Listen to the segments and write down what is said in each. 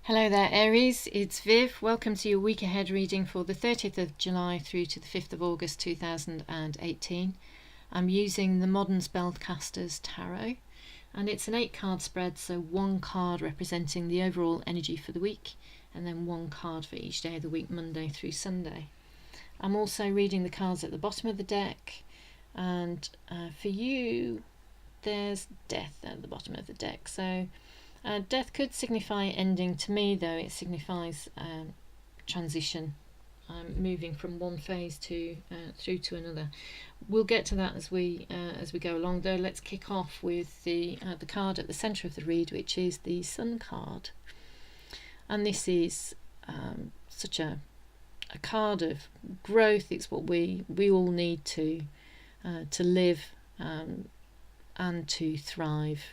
Hello there, Aries. It's Viv. Welcome to your week ahead reading for the 30th of July through to the 5th of August 2018. I'm using the Modern Spellcasters Tarot, and it's an 8-card spread, so one card representing the overall energy for the week, and then one card for each day of the week, Monday through Sunday. I'm also reading the cards at the bottom of the deck, and for you, there's Death at the bottom of the deck. So death could signify ending. To me, though, it signifies transition, moving from one phase to through to another. We'll get to that as we go along, though. Let's kick off with the card at the centre of the read, which is the Sun card, and this is such a card of growth. It's what we all need to live and to thrive.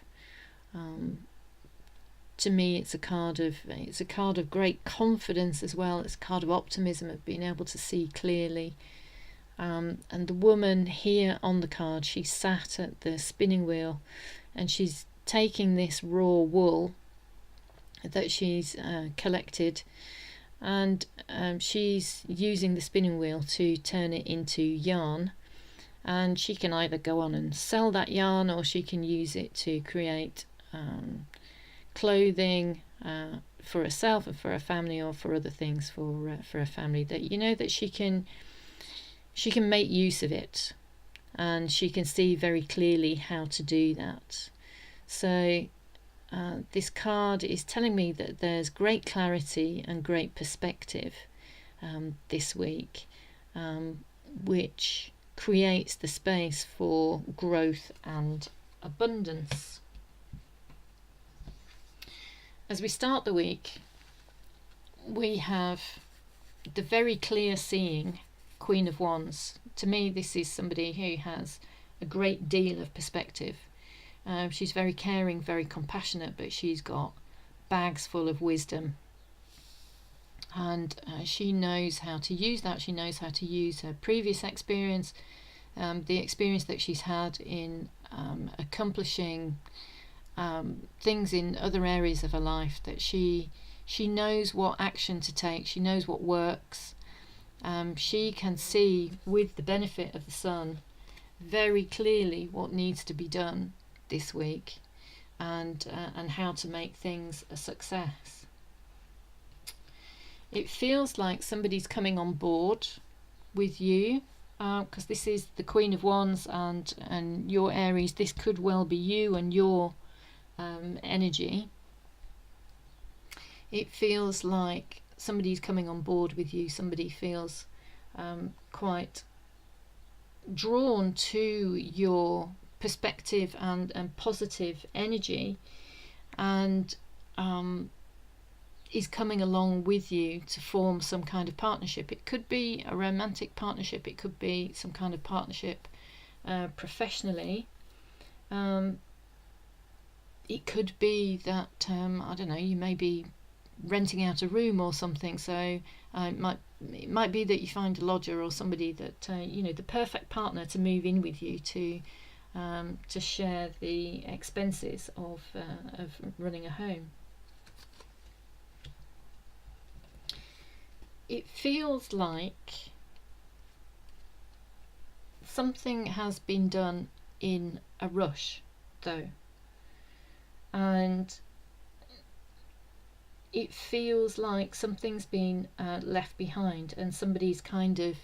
To me, it's a card of great confidence as well. It's a card of optimism, of being able to see clearly. And the woman here on the card, she's sat at the spinning wheel, and she's taking this raw wool that she's collected, and she's using the spinning wheel to turn it into yarn. And she can either go on and sell that yarn, or she can use it to create clothing for herself and for her family, or for other things for a family, that that she can make use of it, and she can see very clearly how to do that. So this card is telling me that there's great clarity and great perspective this week, which creates the space for growth and abundance. As we start the week, we have the very clear seeing Queen of Wands. To me, this is somebody who has a great deal of perspective. She's very caring, very compassionate, but she's got bags full of wisdom. And she knows how to use that. She knows how to use her previous experience, the experience that she's had in accomplishing things in other areas of her life, that she knows what action to take. She knows what works. She can see, with the benefit of the sun, very clearly what needs to be done this week, and how to make things a success. It feels like somebody's coming on board with you, because this is the Queen of Wands, and your Aries. This could well be you and your energy. It feels like somebody's coming on board with you. Somebody feels quite drawn to your perspective and positive energy, and is coming along with you to form some kind of partnership. It could be a romantic partnership, it could be some kind of partnership professionally. It could be that I don't know, you may be renting out a room or something, so it might be that you find a lodger or somebody that the perfect partner to move in with you, to share the expenses of running a home. It feels like something has been done in a rush, though, and it feels like something's been left behind, and somebody's kind of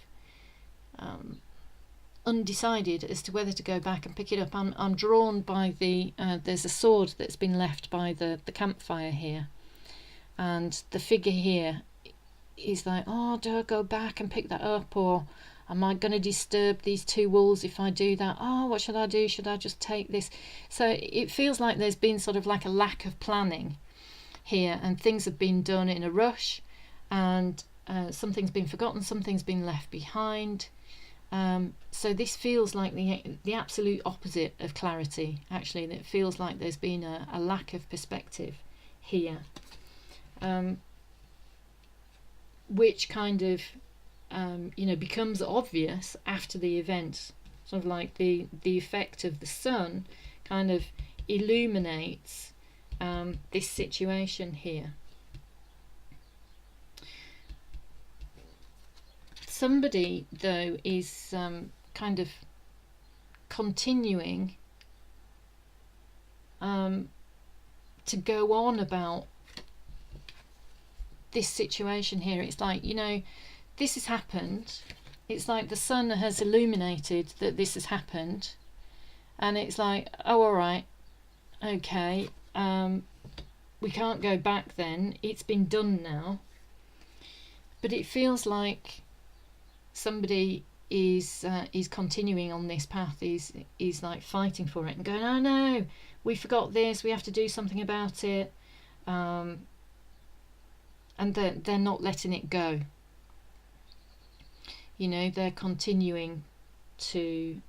undecided as to whether to go back and pick it up. I'm drawn by there's a sword that's been left by the campfire here, and the figure here is like, oh, do I go back and pick that up, or am I going to disturb these two wolves if I do that? Oh, what should I do? Should I just take this? So it feels like there's been sort of like a lack of planning here, and things have been done in a rush, and something's been forgotten, something's been left behind. So this feels like the absolute opposite of clarity, actually. It feels like there's been a lack of perspective here, which kind of becomes obvious after the event. Sort of like the effect of the sun kind of illuminates this situation here. somebody though is kind of continuing to go on about this situation here. It's like, you know, this has happened. It's like the sun has illuminated that this has happened, and it's like, oh, all right, okay, we can't go back then, it's been done now. But it feels like somebody is continuing on this path, is like fighting for it and going, oh no, we forgot this, we have to do something about it, and they're not letting it go. You know, they're continuing to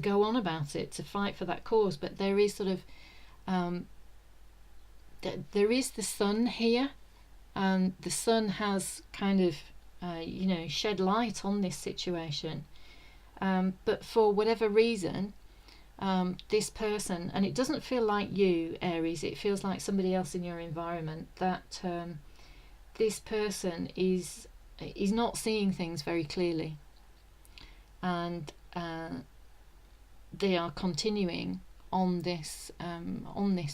go on about it, to fight for that cause. But there is sort of there is the sun here, and the sun has kind of you know, shed light on this situation, but for whatever reason, this person, and it doesn't feel like you, Aries, it feels like somebody else in your environment, that this person is not seeing things very clearly, and they are continuing on this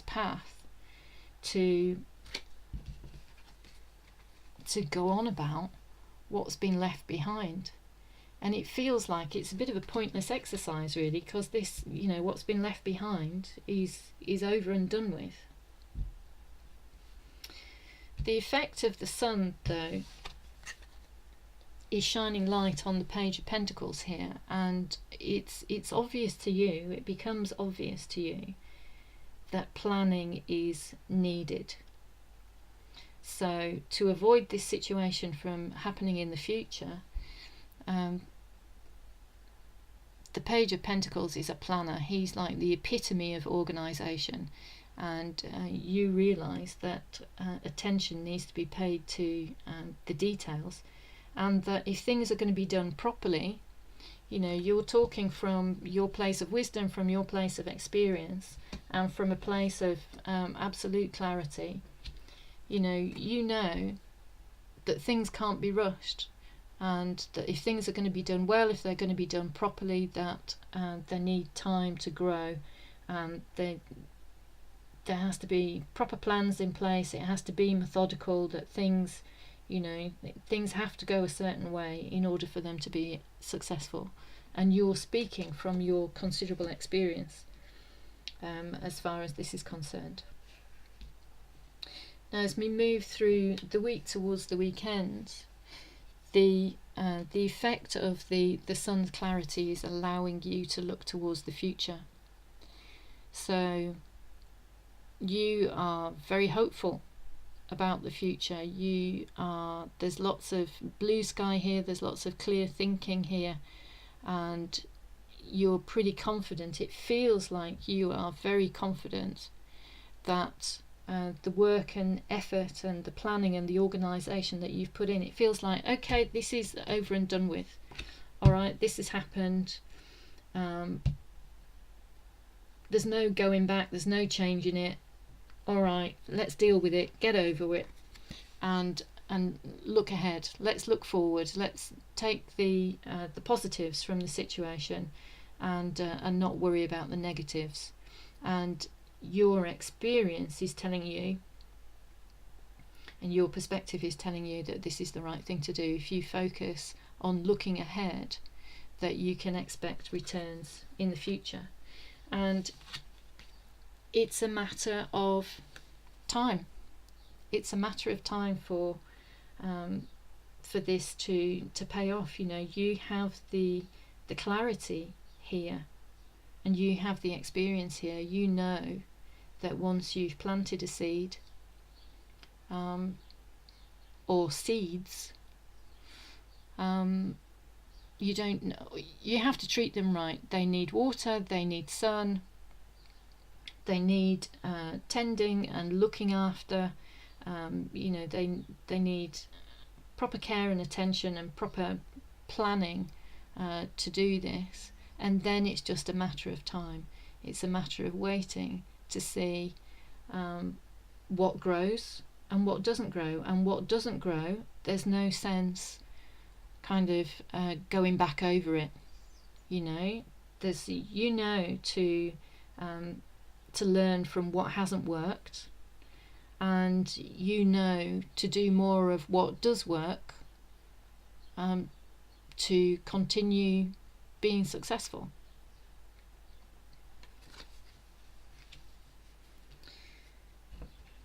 path to go on about what's been left behind. And it feels like it's a bit of a pointless exercise, really, because this, you know, what's been left behind is over and done with. The effect of the sun, though, is shining light on the Page of Pentacles here, and it's obvious to you, it becomes obvious to you that planning is needed. So to avoid this situation from happening in the future, the Page of Pentacles is a planner. He's like the epitome of organisation, and you realise that attention needs to be paid to the details, and that if things are going to be done properly, you know, you're talking from your place of wisdom, from your place of experience, and from a place of absolute clarity. You know that things can't be rushed, and that if things are going to be done well, if they're going to be done properly, that they need time to grow, and there has to be proper plans in place. It has to be methodical, that things, you know, things have to go a certain way in order for them to be successful. And you're speaking from your considerable experience as far as this is concerned. Now, as we move through the week towards the weekend, the effect of the sun's clarity is allowing you to look towards the future. So you are very hopeful about the future. There's lots of blue sky here, there's lots of clear thinking here, and you're pretty confident. It feels like you are very confident that the work and effort and the planning and the organisation that you've put in, it feels like, okay, this is over and done with. All right, this has happened. There's no going back, there's no changing it. All right, let's deal with it, get over it, and look ahead. Let's look forward. Let's take the positives from the situation, and not worry about the negatives. And your experience is telling you, and your perspective is telling you, that this is the right thing to do. If you focus on looking ahead, that you can expect returns in the future. And it's a matter of time. It's a matter of time for this to pay off. You know, you have the clarity here, and you have the experience here. You know that once you've planted a seed, or seeds, you don't know, you have to treat them right. They need water, they need sun, they need tending and looking after. You know, they need proper care and attention and proper planning to do this. And then it's just a matter of time. It's a matter of waiting to see what grows, and what doesn't grow. And what doesn't grow, there's no sense kind of going back over it. You know, there's to learn from what hasn't worked, and to do more of what does work, to continue being successful.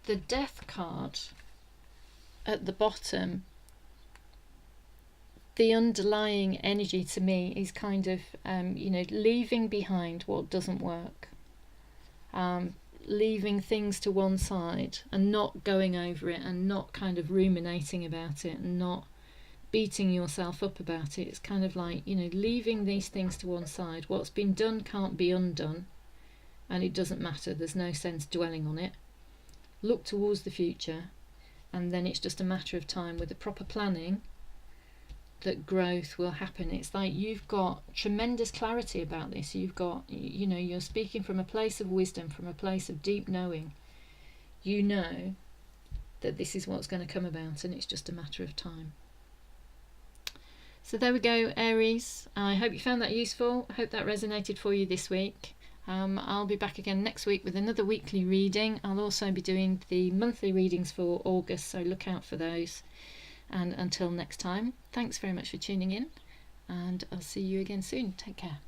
The Death card at the bottom, the underlying energy to me is kind of leaving behind what doesn't work, leaving things to one side and not going over it, and not kind of ruminating about it, and not beating yourself up about it. It's kind of like, leaving these things to one side. What's been done can't be undone, and it doesn't matter. There's no sense dwelling on it. Look towards the future, and then it's just a matter of time with the proper planning that growth will happen. It's like you've got tremendous clarity about this. You've got, you're speaking from a place of wisdom, from a place of deep knowing. You know that this is what's going to come about, and it's just a matter of time. So there we go, Aries. I hope you found that useful. I hope that resonated for you this week. I'll be back again next week with another weekly reading. I'll also be doing the monthly readings for August, so look out for those. And until next time, thanks very much for tuning in, and I'll see you again soon. Take care.